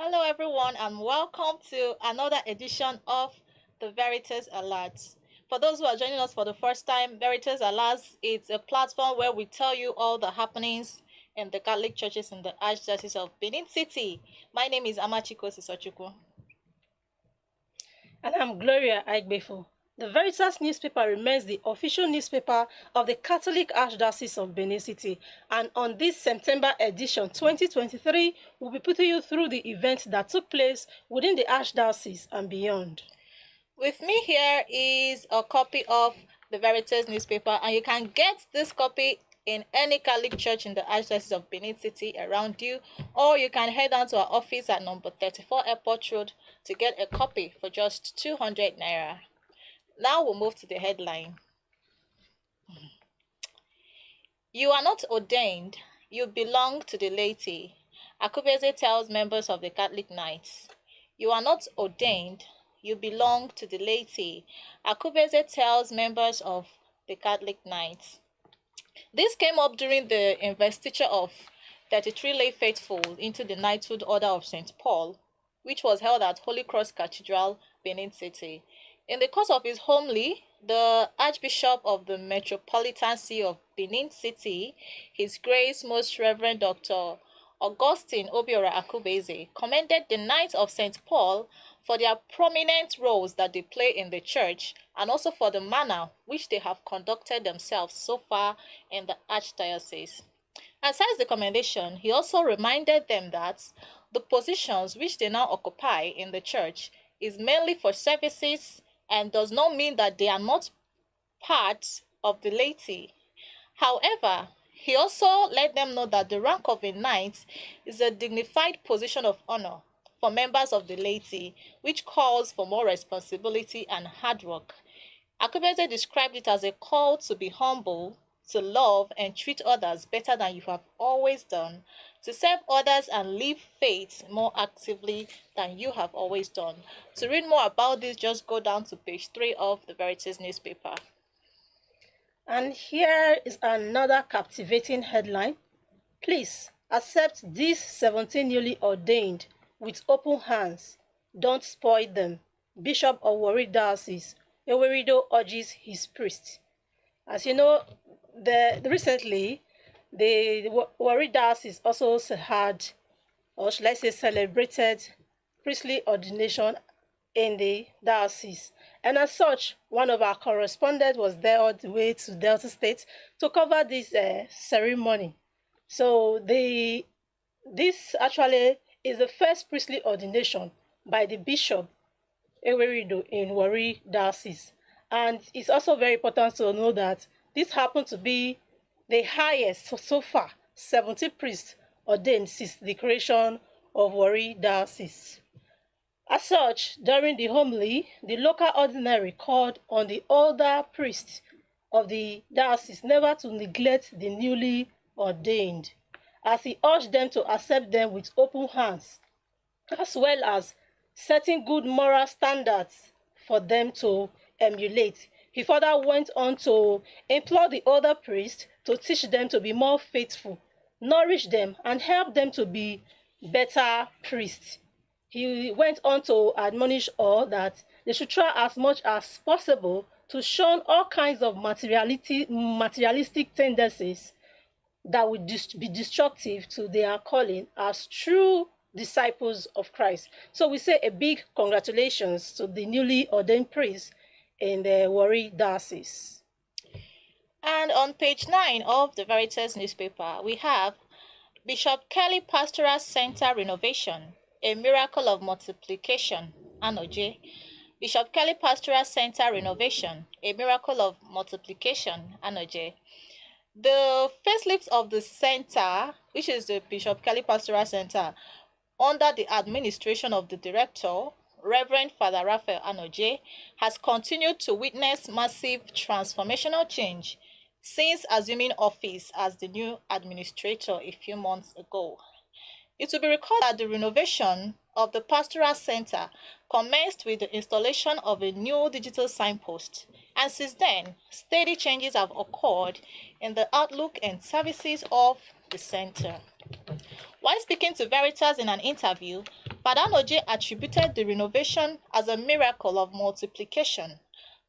Hello, everyone, and welcome to another edition of the Veritas Alerts. For those who are joining us for the first time, Veritas Alerts is a platform where we tell you all the happenings in the Catholic churches in the Archdiocese of Benin City. My name is Amachiko Sisochukwu. And I'm Gloria Aigbefo. The Veritas newspaper remains the official newspaper of the Catholic Archdiocese of Benin City, and on this September edition 2023, we'll be putting you through the events that took place within the Archdiocese and beyond. With me here is a copy of the Veritas newspaper, and you can get this copy in any Catholic church in the Archdiocese of Benin City around you, or you can head down to our office at number 34 Airport Road to get a copy for just 200 naira. Now we'll move to the headline. You are not ordained, you belong to the laity. Akubeze tells members of the Catholic Knights. You are not ordained, you belong to the laity. Akubeze tells members of the Catholic Knights. This came up during the investiture of 33 lay faithful into the Knighthood Order of St. Paul, which was held at Holy Cross Cathedral, Benin City. In the course of his homily, the Archbishop of the Metropolitan See of Benin City, His Grace Most Reverend Dr. Augustine Obiora Akubeze, commended the Knights of St. Paul for their prominent roles that they play in the church and also for the manner which they have conducted themselves so far in the Archdiocese. Aside the commendation, he also reminded them that the positions which they now occupy in the church is mainly for services and does not mean that they are not part of the laity. However, he also let them know that the rank of a knight is a dignified position of honor for members of the laity, which calls for more responsibility and hard work. Akubeze described it as a call to be humble, to love and treat others better than you have always done, to serve others and live faith more actively than you have always done. To read more about this, just go down to page 3 of the Veritas newspaper. And here is another captivating headline. Please accept these 17 newly ordained with open hands. Don't spoil them. Bishop of Warri Diocese, Ewerido urges his priest. As you know, recently, the Warri Diocese also had, or should I say, celebrated priestly ordination in the diocese. And as such, one of our correspondents was there all the way to Delta State to cover this ceremony. So this actually is the first priestly ordination by the Bishop Ewerido in Warri Diocese. And it's also very important to know that this happened to be the highest so far, 70 priests ordained since the creation of Warri Diocese. As such, during the homily, the local ordinary called on the older priests of the diocese never to neglect the newly ordained, as he urged them to accept them with open hands, as well as setting good moral standards for them to emulate. He further went on to implore the older priests to teach them to be more faithful, nourish them, and help them to be better priests. He went on to admonish all that they should try as much as possible to shun all kinds of materialistic tendencies that would be destructive to their calling as true disciples of Christ. So we say a big congratulations to the newly ordained priests in the Warri Diocese. And on page 9 of the Veritas newspaper, we have Bishop Kelly Pastoral Center Renovation, a miracle of multiplication, Anoje. Bishop Kelly Pastoral Center Renovation, a miracle of multiplication, Anoje. The facelift of the center, which is the Bishop Kelly Pastoral Center, under the administration of the director, Reverend Father Raphael Anoje, has continued to witness massive transformational change since assuming office as the new administrator a few months ago. It will be recalled that the renovation of the Pastoral Center commenced with the installation of a new digital signpost, and since then, steady changes have occurred in the outlook and services of the center. While speaking to Veritas in an interview, Badanoje attributed the renovation as a miracle of multiplication,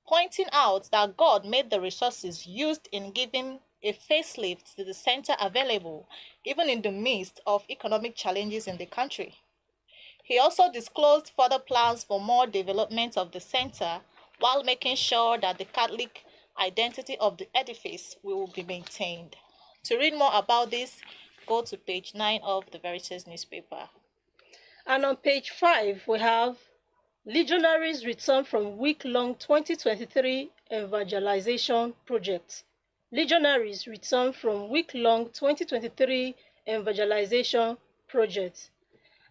pointing out that God made the resources used in giving a facelift to the center available, even in the midst of economic challenges in the country. He also disclosed further plans for more development of the center while making sure that the Catholic identity of the edifice will be maintained. To read more about this, go to page 9 of the Veritas newspaper. And on page 5, we have Legionaries return from week-long 2023 evangelization project. Legionaries return from week-long 2023 evangelization project.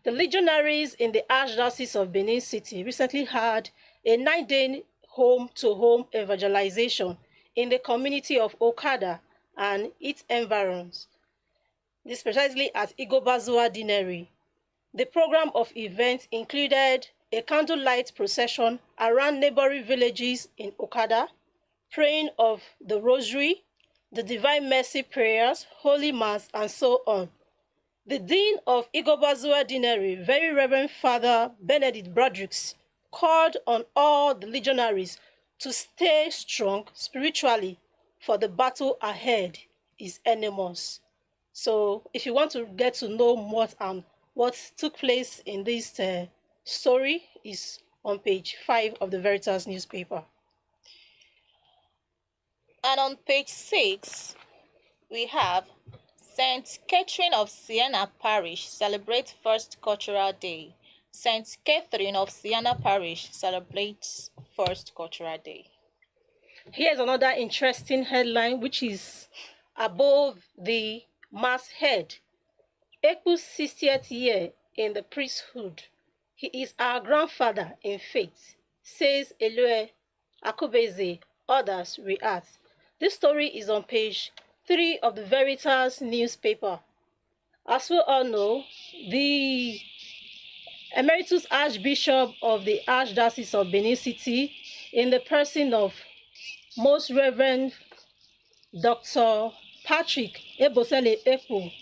The Legionaries in the Archdiocese of Benin City recently had a 9-day home-to-home evangelization in the community of Okada and its environs. This precisely at Igobazua Dineri. The program of events included a candlelight procession around neighboring villages in Okada, praying of the Rosary, the Divine Mercy prayers, Holy Mass, and so on. The Dean of Igobazua Dineri, Very Reverend Father Benedict Bradricks, called on all the legionaries to stay strong spiritually, for the battle ahead is enormous. So if you want to get to know what took place in this story is on page 5 of the Veritas newspaper. And on page 6, we have St. Catherine of Siena Parish celebrates First Cultural Day. St. Catherine of Siena Parish celebrates First Cultural Day. Here's another interesting headline, which is above the masthead. Ekpu's 60th year in the priesthood. He is our grandfather in faith, says Elue Akubeze. Others react. This story is on page 3 of the Veritas newspaper. As we all know, the Emeritus Archbishop of the Archdiocese of Benin City, in the person of Most Reverend Dr. Patrick Ebosele Ekpu,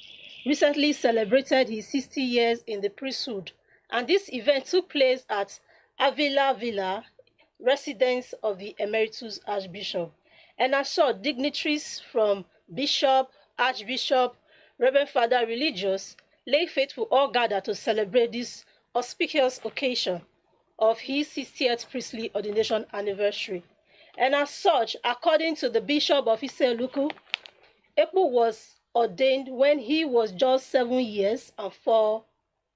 recently celebrated his 60 years in the priesthood, and this event took place at Avila Villa, residence of the Emeritus Archbishop. And as such, dignitaries from Bishop, Archbishop, Reverend Father Religious, lay faithful all gathered to celebrate this auspicious occasion of his 60th priestly ordination anniversary. And as such, according to the Bishop of Iseluku, Ekpu was ordained when he was just 7 years and 4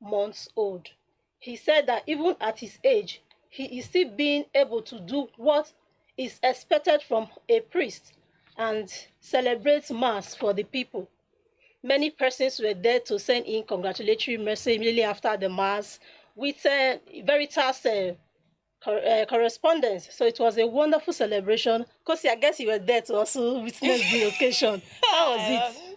months old. He said that even at his age, he is still being able to do what is expected from a priest and celebrate Mass for the people. Many persons were there to send in congratulatory message immediately after the Mass with Veritas correspondence. So it was a wonderful celebration. Kosi, I guess you were there to also witness the occasion. How was it?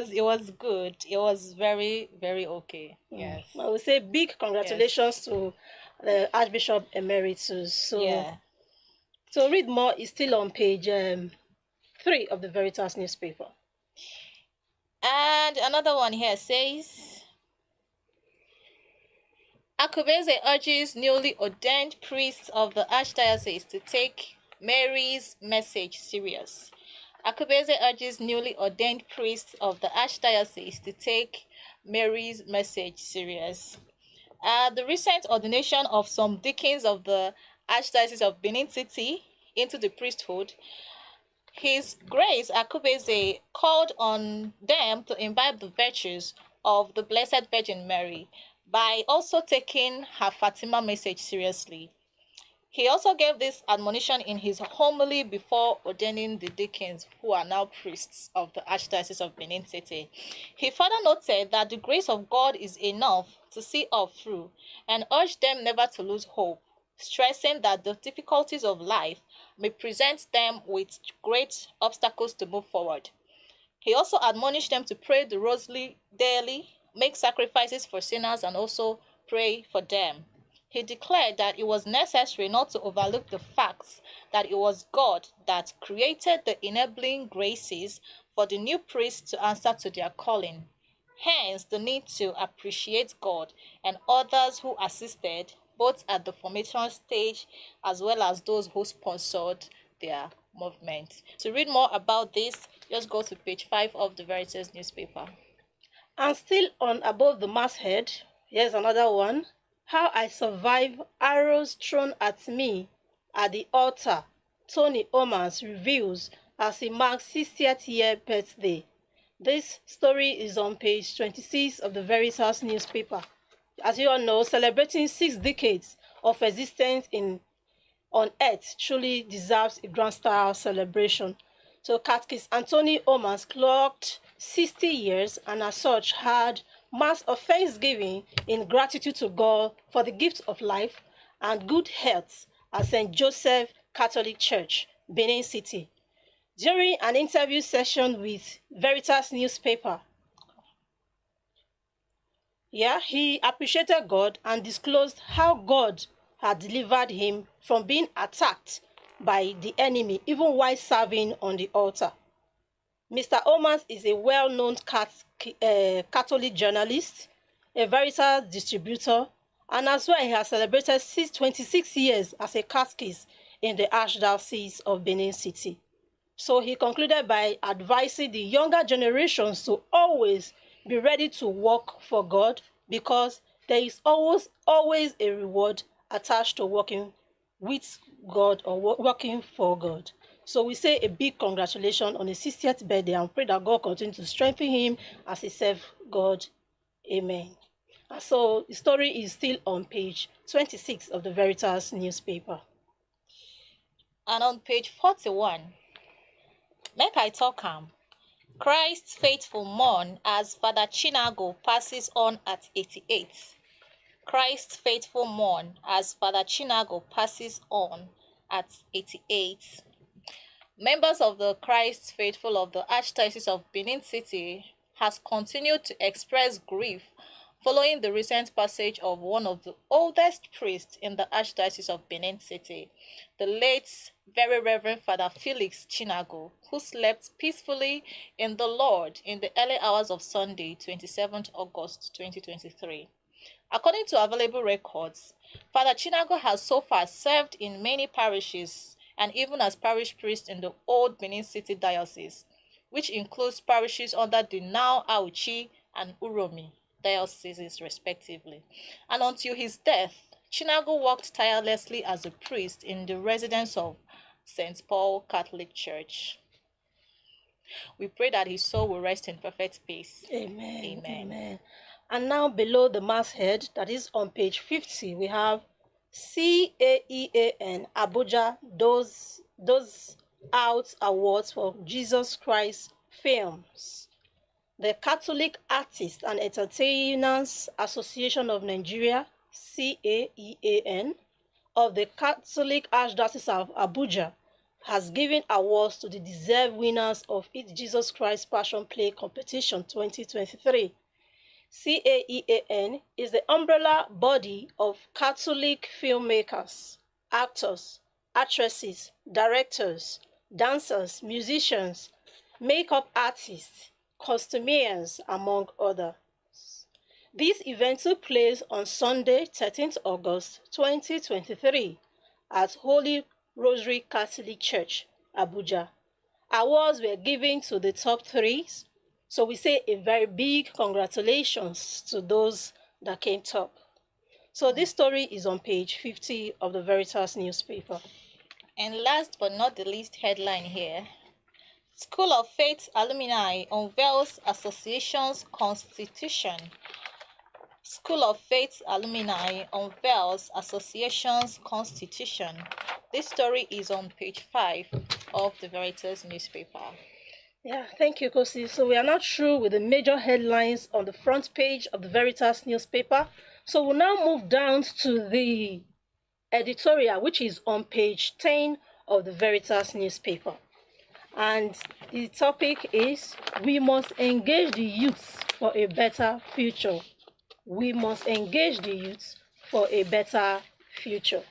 It was good. It was very, very okay. Yes. I would say big congratulations to the Archbishop Emeritus. So, yeah. To read more is still on page 3 of the Veritas newspaper. And another one here says, Akubeze urges newly ordained priests of the Archdiocese to take Mary's message serious. Akubeze urges newly ordained priests of the Archdiocese to take Mary's message serious. The recent ordination of some deacons of the Archdiocese of Benin City into the priesthood, His Grace Akubeze called on them to imbibe the virtues of the Blessed Virgin Mary by also taking her Fatima message seriously. He also gave this admonition in his homily before ordaining the deacons, who are now priests of the Archdiocese of Benin City. He further noted that the grace of God is enough to see all through and urged them never to lose hope, stressing that the difficulties of life may present them with great obstacles to move forward. He also admonished them to pray the rosary daily, make sacrifices for sinners, and also pray for them. He declared that it was necessary not to overlook the fact that it was God that created the enabling graces for the new priests to answer to their calling. Hence, the need to appreciate God and others who assisted both at the formation stage as well as those who sponsored their movement. To read more about this, just go to page 5 of the Veritas newspaper. And still on above the masthead, here's another one. How I survive arrows thrown at me at the altar, Tony Omans reveals as he marks 60th year birthday. This story is on page 26 of the Veritas newspaper. As you all know, celebrating 6 decades of existence on Earth truly deserves a grand style celebration. So Catechist Anthony Omans clocked 60 years and as such had mass of thanksgiving in gratitude to God for the gift of life and good health at St. Joseph Catholic Church, Benin City. During an interview session with Veritas newspaper, he appreciated God and disclosed how God had delivered him from being attacked by the enemy even while serving on the altar. Mr. Omans is a well-known Catholic journalist, a Veritas distributor, and as well he has celebrated 26 years as a catechist in the Archdiocese of Benin City. So he concluded by advising the younger generations to always be ready to work for God because there is always a reward attached to working with God or working for God. So we say a big congratulations on his 60th birthday and pray that God continue to strengthen him as he serves God. Amen. And so the story is still on page 26 of the Veritas newspaper. And on page 41, make I talk am. Christ's faithful mourn as Father Chinago passes on at 88. Christ's faithful mourn as Father Chinago passes on at 88. Members of the Christ faithful of the Archdiocese of Benin City has continued to express grief following the recent passage of one of the oldest priests in the Archdiocese of Benin City, the late Very Reverend Father Felix Chinago, who slept peacefully in the Lord in the early hours of Sunday, 27th August 2023. According to available records, Father Chinago has so far served in many parishes and even as parish priest in the old Benin City Diocese, which includes parishes under the now Auchi and Uromi dioceses respectively. And until his death, Chinago worked tirelessly as a priest in the residence of St. Paul Catholic Church. We pray that his soul will rest in perfect peace. Amen. Amen. Amen. And now below the masthead, that is on page 50, we have CAEAN Abuja does out awards for Jesus Christ films. The Catholic Artists and Entertainers Association of Nigeria, CAEAN, of the Catholic Archdiocese of Abuja has given awards to the deserved winners of its Jesus Christ Passion Play Competition 2023. CAEAN is the umbrella body of Catholic filmmakers, actors, actresses, directors, dancers, musicians, makeup artists, costumiers, among others. This event took place on Sunday, 13th August 2023 at Holy Rosary Catholic Church, Abuja. Awards were given to the top 3. So we say a very big congratulations to those that came top. So this story is on page 50 of the Veritas newspaper. And last but not the least headline here, School of Faith alumni unveils association's constitution. School of Faith alumni unveils association's constitution. This story is on page 5 of the Veritas newspaper. Yeah, thank you, Kosi. So we are now through with the major headlines on the front page of the Veritas newspaper. So we'll now move down to the editorial, which is on page 10 of the Veritas newspaper. And the topic is, we must engage the youth for a better future. We must engage the youth for a better future.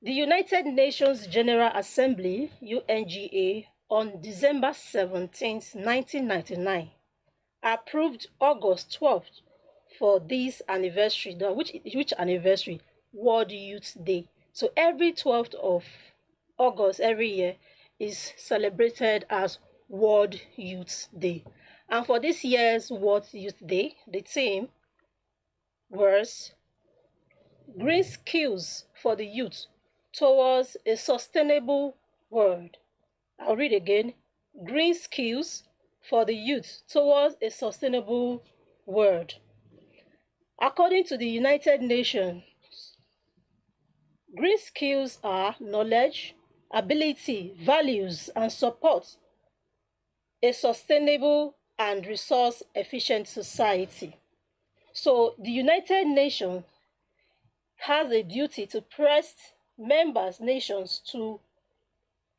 The United Nations General Assembly, UNGA, on December 17, 1999, approved August 12th for this anniversary. Which anniversary? World Youth Day. So every 12th of August every year is celebrated as World Youth Day. And for this year's World Youth Day, the theme was Green Skills for the Youth Towards a Sustainable World. I'll read again. Green Skills for the Youth Towards a Sustainable World. According to the United Nations, green skills are knowledge, ability, values, and support a sustainable and resource-efficient society. So the United Nations has a duty to press members nations to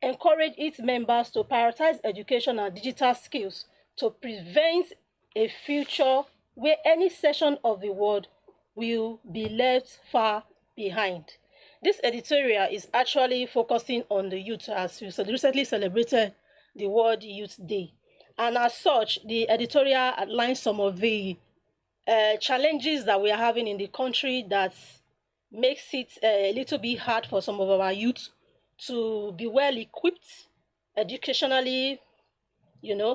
encourage its members to prioritize education and digital skills to prevent a future where any section of the world will be left far behind. This editorial is actually focusing on the youth, as we recently celebrated the World Youth Day. And as such, the editorial outlines some of the challenges that we are having in the country that makes it a little bit hard for some of our youth to be well equipped educationally,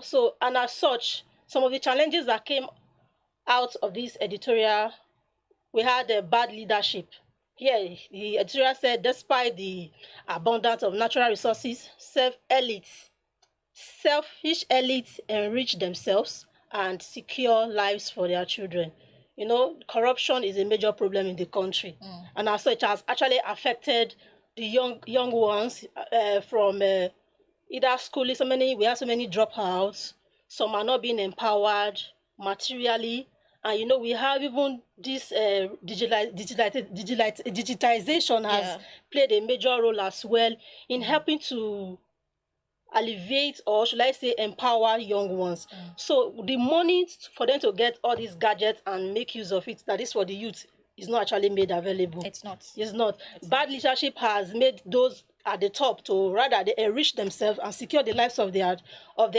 So, and as such, some of the challenges that came out of this editorial, we had bad leadership. Here, the editorial said, despite the abundance of natural resources, selfish elites enrich themselves and secure lives for their children. Corruption is a major problem in the country, and as such, has actually affected the young ones from either schooling. We have so many dropouts. Some are not being empowered materially, and we have even this digitization has played a major role as well in helping to alleviate, or should I say empower young ones. So the money for them to get all these gadgets and make use of it, that is for the youth, is not actually made available. It's not. Bad leadership has made those at the top to rather they enrich themselves and secure the lives of their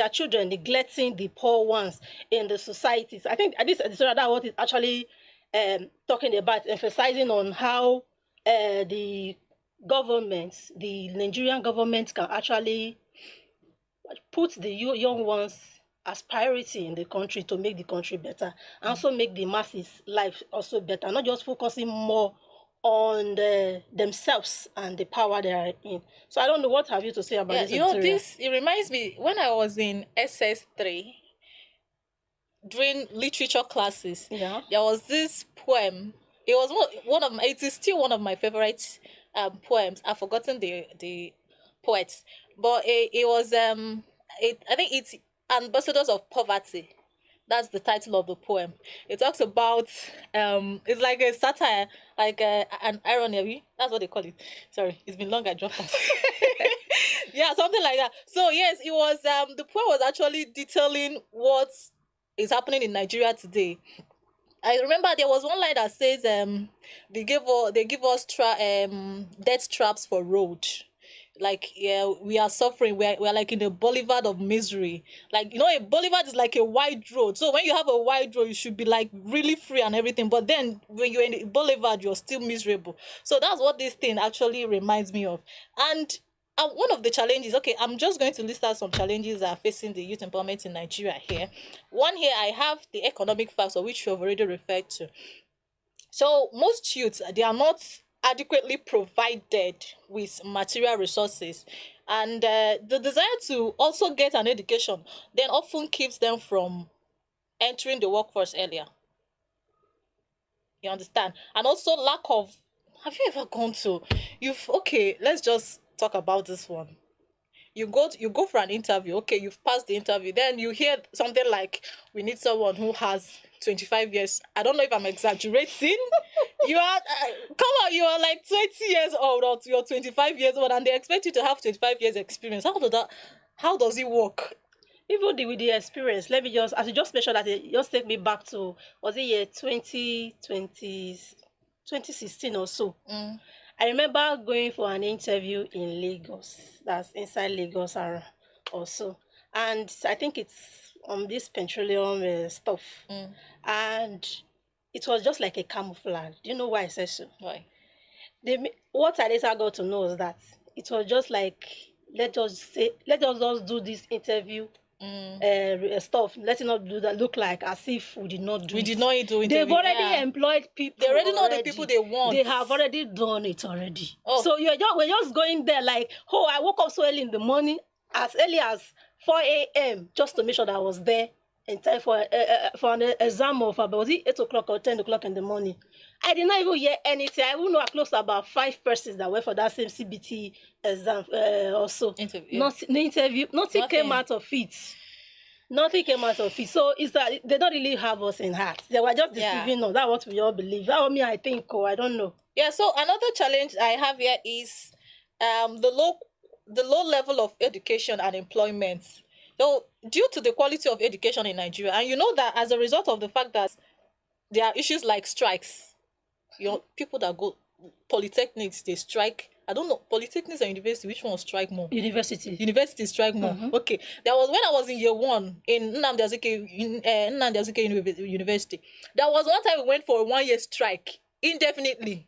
children, neglecting the poor ones in the societies. I think this is what is actually talking about, emphasizing on how the Nigerian government can actually put the young ones as priority in the country to make the country better, and also make the masses' life also better, not just focusing more on themselves and the power they are in. So I don't know, what have you to say about this? It reminds me, when I was in SS3 during literature classes, there was this poem. It was it is still one of my favorite poems. I've forgotten the poet, but it was I think it's Ambassadors of Poverty. That's the title of the poem. It talks about it's like a satire, like an irony. That's what they call it. Sorry, it's been long. I dropped that. Yeah, something like that. So yes, it was the poem was actually detailing what is happening in Nigeria today. I remember there was one line that says they give us death traps for road. Like, yeah, we are suffering. We are like in a boulevard of misery. Like, a boulevard is like a wide road. So when you have a wide road, you should be like really free and everything. But then when you're in the boulevard, you're still miserable. So that's what this thing actually reminds me of. And one of the challenges, I'm just going to list out some challenges that are facing the youth empowerment in Nigeria here. One here, I have the economic factor, which you've already referred to. So most youths, they are not adequately provided with material resources, and the desire to also get an education then often keeps them from entering the workforce earlier. You understand? And also lack of, have you ever gone to, let's just talk about this one. You go for an interview, you've passed the interview, then you hear something like, we need someone who has 25 years. I don't know if I'm exaggerating. You are you are like 20 years old, or you're 25 years old, and they expect you to have 25 years experience. How does it work? Even with the experience, let me just, as you just mentioned, that it just take me back to, was it year 2016 or so. I remember going for an interview in Lagos, that's inside Lagos also. And I think it's on this petroleum stuff, and it was just like a camouflage. Do you know why I say so? Why? What I later got to know is that it was just like, let us just do this interview stuff. Let's not do that. Look like as if we did not do. We it. did not do it. They've already employed people. They already know the people they want. They have already done it already. Oh. So we're just going there like, oh, I woke up so early in the morning, as early as 4 a.m. just to make sure that I was there in time for an exam of about, was it 8 o'clock or 10 o'clock in the morning. I did not even hear anything. I even know I close to about 5 persons that went for that same CBT exam also. Interview. Nothing came out of it. Nothing came out of it. So it's that they don't really have us in heart. They were just deceiving us. That's what we all believe. That me, I think, I don't know. Yeah, so another challenge I have here is the low level of education and employment. So due to the quality of education in Nigeria, and you know that as a result of the fact that there are issues like strikes, people that go polytechnics, they strike. I don't know, polytechnics and university, which one strike more? University strike more. Okay. There was when I was in year 1 in Nnamdi Azikiwe University. There was one time we went for a 1-year strike indefinitely.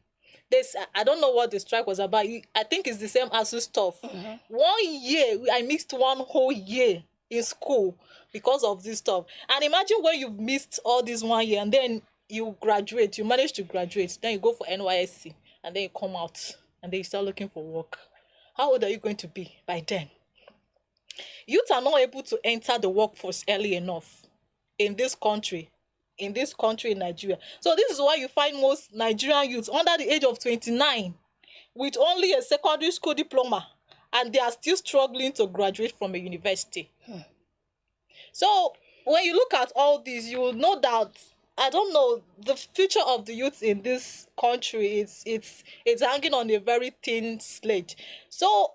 I don't know what the strike was about. I think it's the same ASUU stuff. 1 year, I missed 1 whole year in school because of this stuff. And imagine when you've missed all this 1 year and then you graduate, you manage to graduate, then you go for NYSC and then you come out and then you start looking for work. How old are you going to be by then? Youth are not able to enter the workforce early enough in this country, in Nigeria. So this is why you find most Nigerian youths under the age of 29 with only a secondary school diploma, and they are still struggling to graduate from a university. So when you look at all this, you will know that, I don't know, the future of the youth in this country it's hanging on a very thin sledge. So,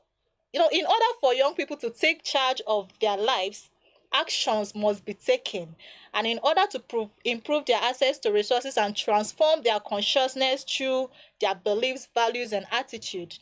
in order for young people to take charge of their lives, actions must be taken. And in order to improve their access to resources and transform their consciousness through their beliefs, values, and attitude,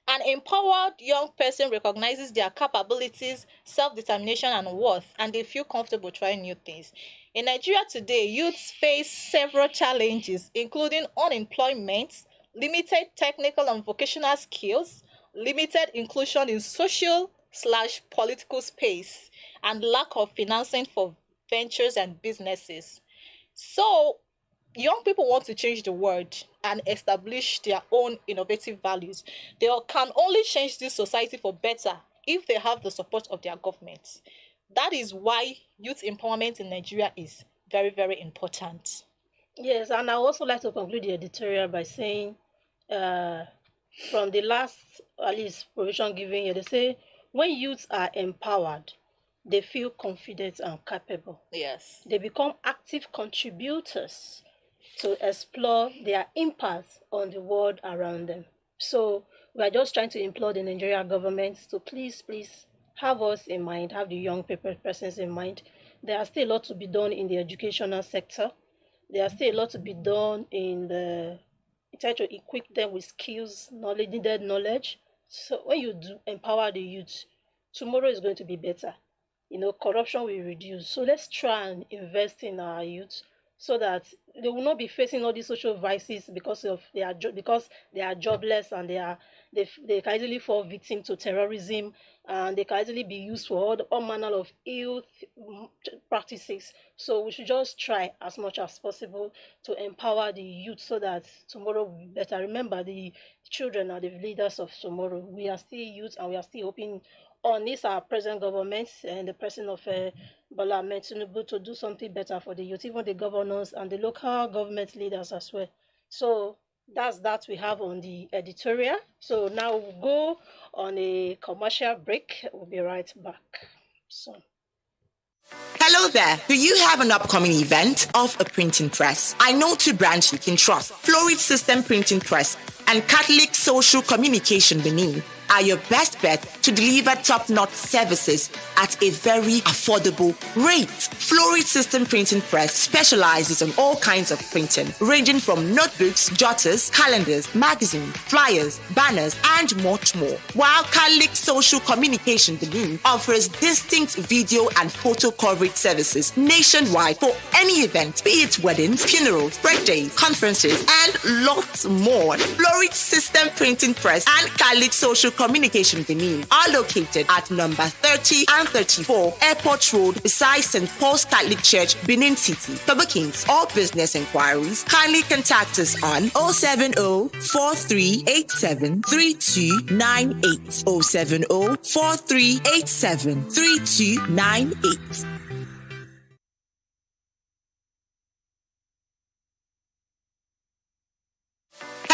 an empowered young person recognizes their capabilities, self-determination, and worth, and they feel comfortable trying new things. In Nigeria today, youths face several challenges, including unemployment, limited technical and vocational skills, limited inclusion in social/political space, and lack of financing for ventures and businesses. So, young people want to change the world and establish their own innovative values. They can only change this society for better if they have the support of their government. That is why youth empowerment in Nigeria is very, very important. Yes, and I also like to conclude the editorial by saying, from the last, at least, provision given here, they say, when youths are empowered, they feel confident and capable. Yes. They become active contributors to explore their impact on the world around them. So we are just trying to implore the Nigerian government to please have us in mind, have the young persons in mind. There are still a lot to be done in the educational sector. There are still a lot to be done in try to equip them with skills, needed knowledge. So when you do empower the youth, tomorrow is going to be better. Corruption will reduce. So let's try and invest in our youth so that they will not be facing all these social vices because they are jobless, and they can easily fall victim to terrorism, and they can easily be used for all manner of ill practices. So we should just try as much as possible to empower the youth so that tomorrow will be better. Remember, the children are the leaders of tomorrow. We are still youth, and we are still hoping on this our present government and the president of Bola Ahmed Tinubu to do something better for the youth, even the governors and the local government leaders as well. So that's that we have on the editorial. So now we'll go on a commercial break. We'll be right back soon. Hello there. Do you have an upcoming event of a printing press? I know 2 brands you can trust: Florid System Printing Press and Catholic Social Communication Benin. are your best bet to deliver top-notch services at a very affordable rate. Florid System Printing Press specializes on all kinds of printing, ranging from notebooks, jotters, calendars, magazines, flyers, banners, and much more. While Catholic Social Communication Benin offers distinct video and photo coverage services nationwide for any event, be it weddings, funerals, birthdays, conferences, and lots more. Florid System Printing Press and Catholic Social Communication Benin are located at number 30 and 34 Airport Road beside St. Paul's Catholic Church, Benin City. For bookings or business inquiries, kindly contact us on 070 4387 3298 070 4387 3298.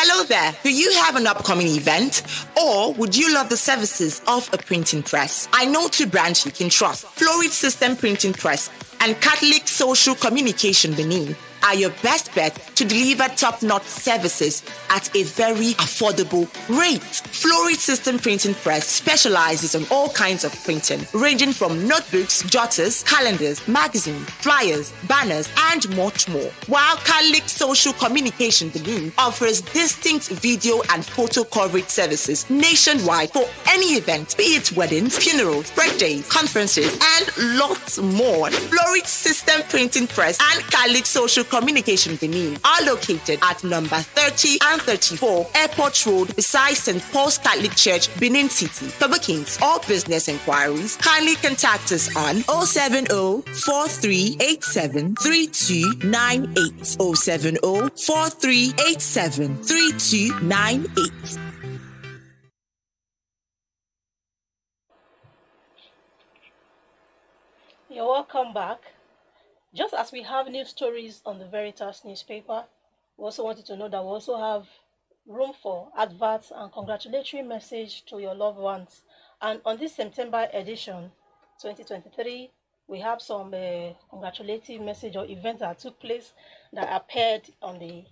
Hello there. Do you have an upcoming event? Or would you love the services of a printing press? I know two brands you can trust: Florid System Printing Press and Catholic Social Communication Benin are your best bet to deliver top-notch services at a very affordable rate. Florid System Printing Press specializes on all kinds of printing, ranging from notebooks, jotters, calendars, magazines, flyers, banners, and much more. While Catholic Social Communication Benin offers distinct video and photo coverage services nationwide for any event, be it weddings, funerals, birthdays, conferences, and lots more. Florid System Printing Press and Catholic Social Communication Benin are located at number 30 and 34 Airport Road beside St. Paul's Catholic Church, Benin City. For bookings or business inquiries, kindly contact us on 070 4387 3298 070 4387 3298. You're welcome back. Just as we have news stories on the Veritas newspaper, we also want you to know that we also have room for adverts and congratulatory message to your loved ones. And on this September edition 2023, we have some congratulatory message or events that took place that appeared on the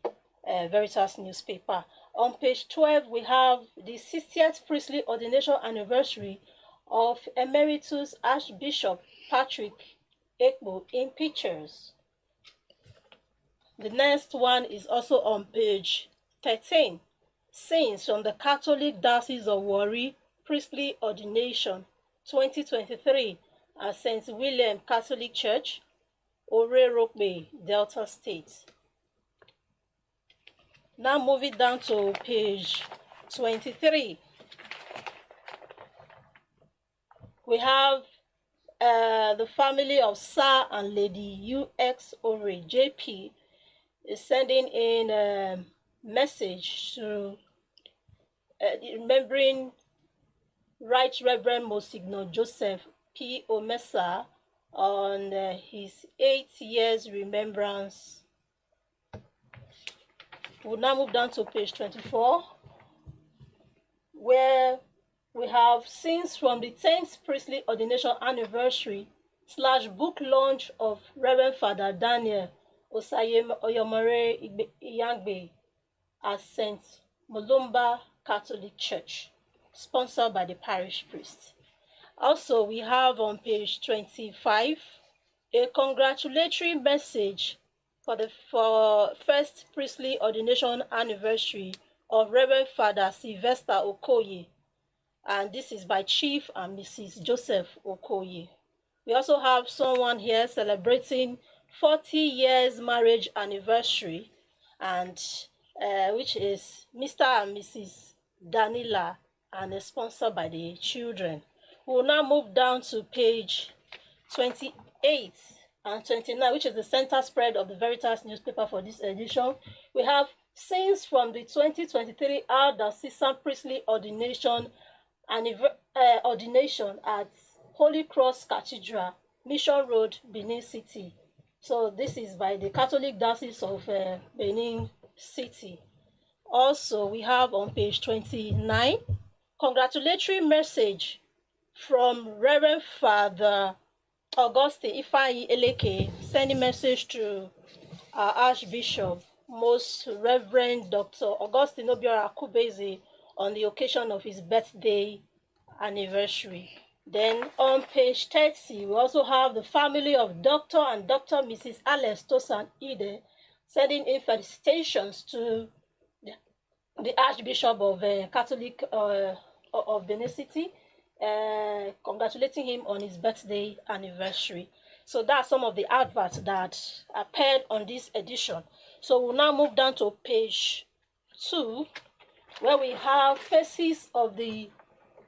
Veritas newspaper. On page 12, we have the 60th priestly ordination anniversary of Emeritus Archbishop Patrick Ekpo in pictures. The next one is also on page 13. Scenes from the Catholic Diocese of Warri Priestly Ordination 2023 at St. William Catholic Church, Orerokbe, Delta State. Now moving down to page 23. We have the family of Sir and Lady UX Ore JP is sending in a message to remembering Right Reverend Monsignor Joseph P. Omesa on his 8 years remembrance. We'll now move down to page 24, where we have scenes from the 10th priestly ordination anniversary / book launch of Reverend Father Daniel Oyomore Iyangbe at St. Mulumba Catholic Church, sponsored by the parish priest. Also, we have on page 25 a congratulatory message for first priestly ordination anniversary of Reverend Father Sylvester Okoye, and this is by Chief and Mrs. Joseph Okoye. We also have someone here celebrating 40 years marriage anniversary, and which is Mr. and Mrs. Danila, and is sponsored by the children. We will now move down to page 28 and 29, which is the center spread of the Veritas newspaper for this edition. We have scenes from the 2023 Diocesan Priestly Ordination at Holy Cross Cathedral, Mission Road, Benin City. So this is by the Catholic Diocese of Benin City. Also, we have on page 29, congratulatory message from Reverend Father Augustine Ifeanyi Eleke, sending message to our Archbishop, Most Reverend Dr. Augustine Obiora Akubeze, on the occasion of his birthday anniversary. Then on page 30, we also have the family of Dr. and Dr. Mrs. Alex Tosan Ide sending in felicitations to the Archbishop of Catholic of Benin City, congratulating him on his birthday anniversary. So that's some of the adverts that appeared on this edition. So we'll now move down to page 2, where we have faces of the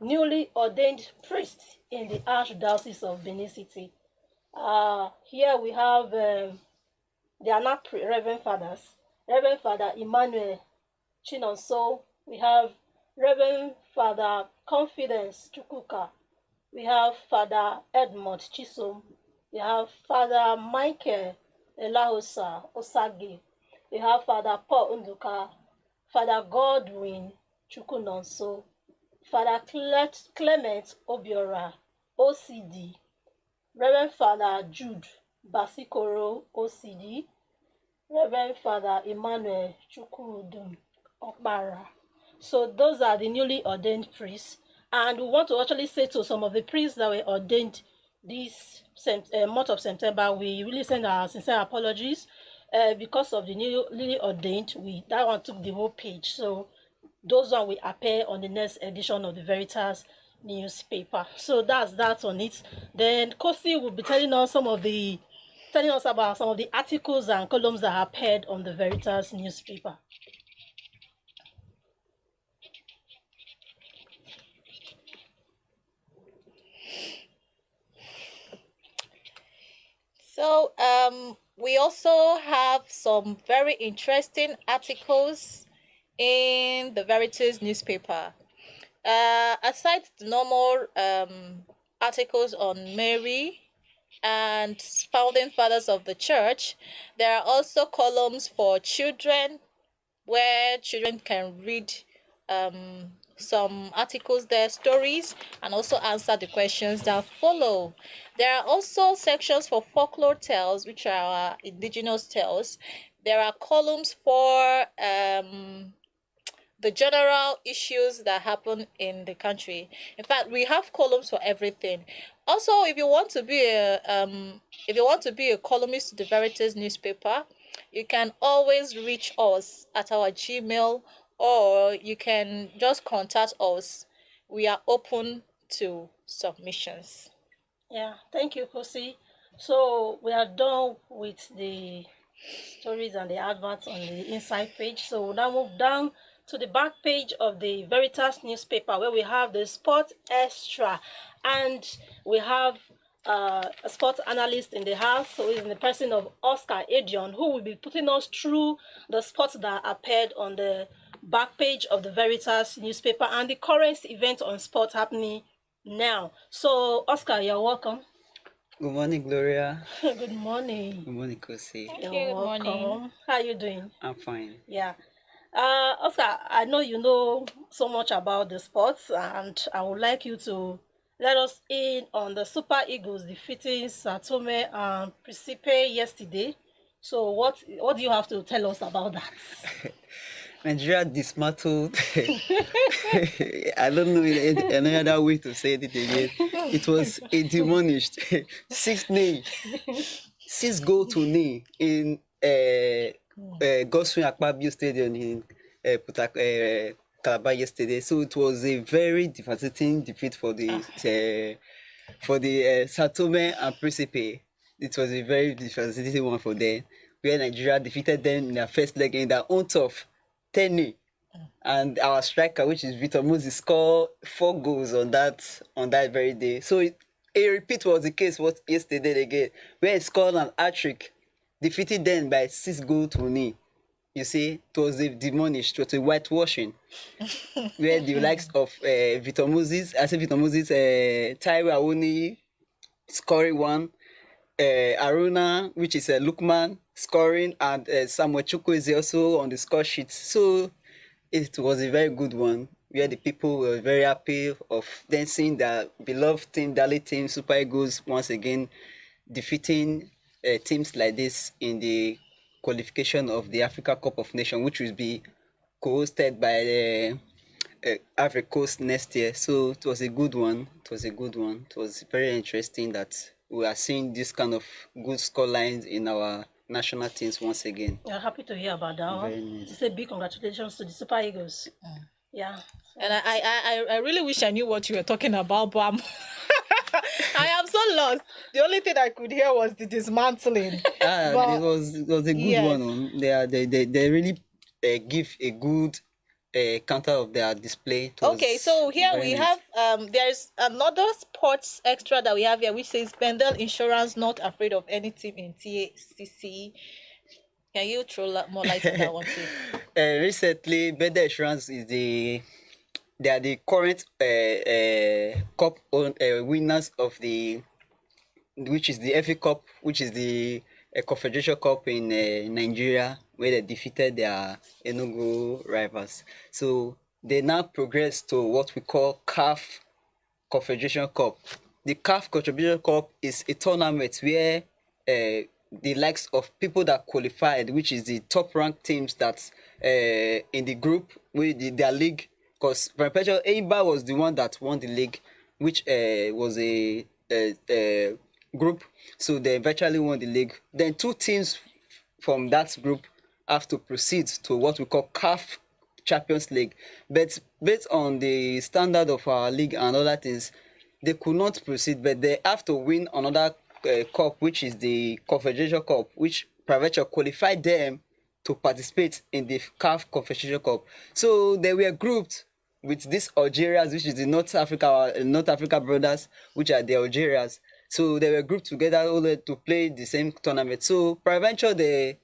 newly ordained priests in the Archdiocese of Benin City. Here we have, they are not Reverend Fathers. Reverend Father Emmanuel Chinonso. We have Reverend Father Confidence Chukuka. We have Father Edmond Chisom. We have Father Michael Elahosa Osagi. We have Father Paul Unduka, Father Godwin Chukunonso, Father Clement Obiora, OCD, Reverend Father Jude Basikoro, OCD, Reverend Father Emmanuel Chukwudum Okbara. So those are the newly ordained priests. And we want to actually say to some of the priests that were ordained this month of September, we really send our sincere apologies because of the newly ordained. That one took the whole page. So those one will appear on the next edition of the Veritas newspaper. So that's that on it. Then Kosi will be telling us about some of the articles and columns that appeared on the Veritas newspaper. So we also have some very interesting articles in the Veritas newspaper. Aside the normal articles on Mary and founding fathers of the church, there are also columns for children where children can read some articles there, stories, and also answer the questions that follow. There are also sections for folklore tales, which are our indigenous tales. There are columns for the general issues that happen in the country. In fact, we have columns for everything. Also, if you want to be a columnist to the Veritas newspaper, you can always reach us at our Gmail, or you can just contact us. We are open to submissions. Yeah, thank you, Kosi. So we are done with the stories and the adverts on the inside page. So we'll now move down to the back page of the Veritas newspaper, where we have the Sport Extra, and we have a sports analyst in the house, who is in the person of Oscar Edion, who will be putting us through the sports that appeared on the back page of the Veritas newspaper and the current event on sport happening now. So, Oscar, you're welcome. Good morning, Gloria. Good morning. Good morning, Kosi. You're welcome. Morning. How are you doing? I'm fine. Yeah. Oscar, I know you know so much about the sports, and I would like you to let us in on the Super Eagles defeating Satome and Principe yesterday. So what do you have to tell us about that? Nigeria dismantled. I don't know any other way to say it again. It was a demolished 6-0 in Godswin Akpabio Stadium in Calabar yesterday. So it was a very devastating defeat for the Satome and Principe. It was a very devastating one for them, where Nigeria defeated them in their first leg in their own turf, 10-0. And our striker, which is Victor Moses, scored 4 goals on that very day. So a repeat was the case yesterday again, where he scored an hat-trick, defeated them by 6-0. You see, it was a demolished, it was a whitewashing, where the likes of Victor Moses, Taiwo Awoni scoring 1, Aruna, which is Lukman, scoring, and Samuel Chukwu is also on the score sheet. So it was a very good one, where the people were very happy of then seeing their beloved team, Dali team, Super Eagles, once again defeating teams like this in the qualification of the Africa Cup of Nations, which will be co-hosted by Ivory Coast next year. So it was a good one. It was a good one. It was very interesting that we are seeing this kind of good scorelines in our national teams once again. We're happy to hear about that Very one. nice. It's a big congratulations to the Super Eagles. Yeah. And I really wish I knew what you were talking about, but I am so lost. The only thing I could hear was the dismantling. But- it was a good yes. one. They really give a good counter of their display. It was Okay, so here very we nice. have there's another sports extra that we have here, which says Bendel Insurance not afraid of any team in TACC. Can you throw more light on that one too? Recently, Bendel Insurance is they are the current cup winners of which is the FA Cup, which is the Confederation Cup in Nigeria, where they defeated their Enugu rivals. So they now progress to what we call CAF Confederation Cup. The CAF Confederation Cup is a tournament where the likes of people that qualified, which is the top ranked teams that's in the group with their league. Because Perpetual Eimba was the one that won the league, which was a group. So they eventually won the league. Then two teams from that group have to proceed to what we call CAF Champions League. But based on the standard of our league and other things, they could not proceed, but they have to win another cup, which is the Confederation Cup, which Private qualified them to participate in the CAF Confederation Cup. So they were grouped with these Algerians, which is the North Africa brothers, which are the Algerians. So they were grouped together to play the same tournament. So Provincial, they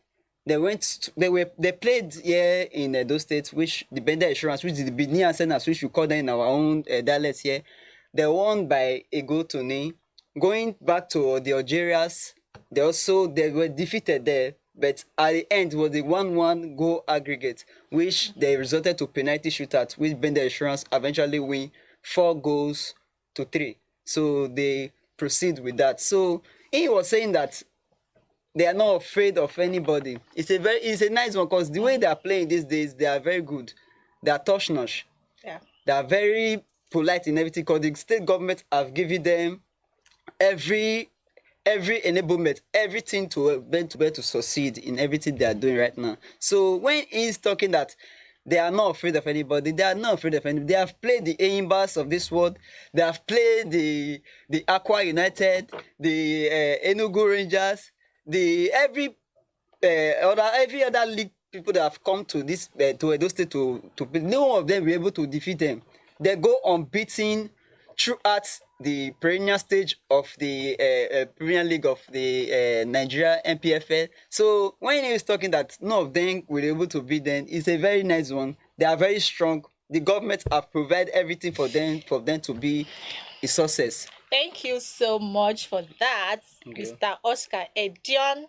played here in those states, which the Bender Insurance, which is the Benin Senators, which we call them in our own dialects here. They won by a goal to nil. Going back to the Algerians, they were defeated there. But at the end was the 1-1 goal aggregate, which they resulted to penalty shootout, which Bender Insurance eventually win 4-3. So they proceed with that. So he was saying that they are not afraid of anybody. It's a nice one because the way they are playing these days, they are very good. They are top-notch. Yeah. They are very polite in everything because the state government have given them every enablement, everything to be able to succeed in everything they are doing right now. So when he's talking that they are not afraid of anybody, they are not afraid of anybody. They have played the Aimbas of this world. They have played the Aqua United, the Enugu Rangers, every other league people that have come to this to Edo State to play. No one of them will be able to defeat them. They go unbeaten throughout the perennial stage of the Premier League of the Nigeria NPFL. So when he was talking that none of them were able to beat them, it's a very nice one. They are very strong. The government have provided everything for them to be a success. Thank you so much for that, Mr. Oscar Edion.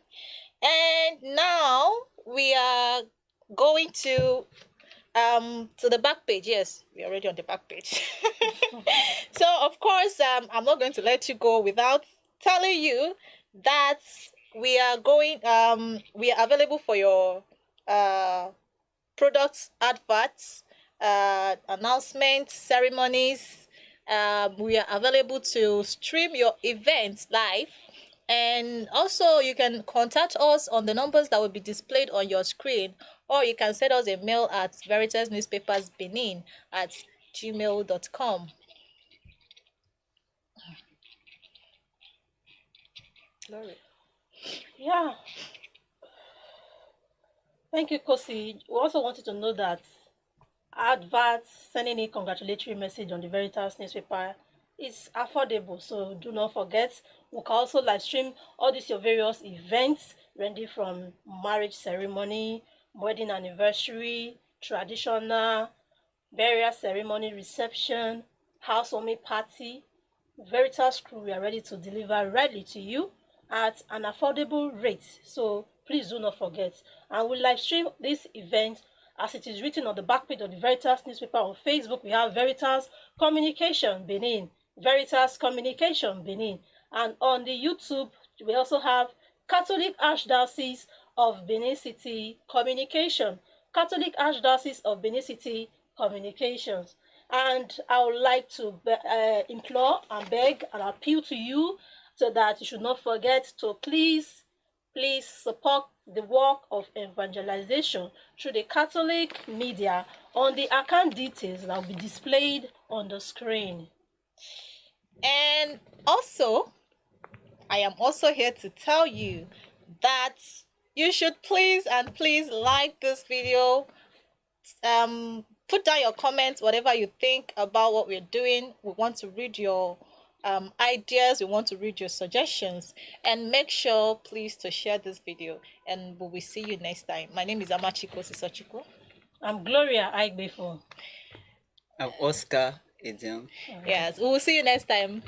And now we are going to the back page. Yes, we're already on the back page. So of course, I'm not going to let you go without telling you that we are available for your products, adverts, announcements, ceremonies. We are available to stream your events live. And also you can contact us on the numbers that will be displayed on your screen, or you can send us a mail at veritasnewspapersbenin@gmail.com. Glory. Yeah. Thank you, Kosi. We also wanted to know that adverts, sending a congratulatory message on the Veritas newspaper is affordable. So do not forget, we can also live stream all these your various events, ranging from marriage ceremony, wedding anniversary, traditional, burial ceremony, reception, housewarming party. Veritas crew, we are ready to deliver readily to you at an affordable rate. So please do not forget. And we live stream this event as it is written on the back page of the Veritas newspaper. On Facebook, we have Veritas Communication Benin, Veritas Communication Benin. And on the YouTube, we also have Catholic Archdiocese of Benin City Communication, Catholic Archdiocese of Benin City communications. And I would like to implore and beg and appeal to you so that you should not forget to please support the work of evangelization through the Catholic media on the account details that will be displayed on the screen. And also, I am also here to tell you that you should please like this video. Put down your comments, whatever you think about what we're doing. We want to read your ideas, we want to read your suggestions, and make sure please to share this video, and we will see you next time. My name is Amachiko Sisochiko. I'm Gloria Aigbefo. I'm Oscar Edion. Yes, we will see you next time.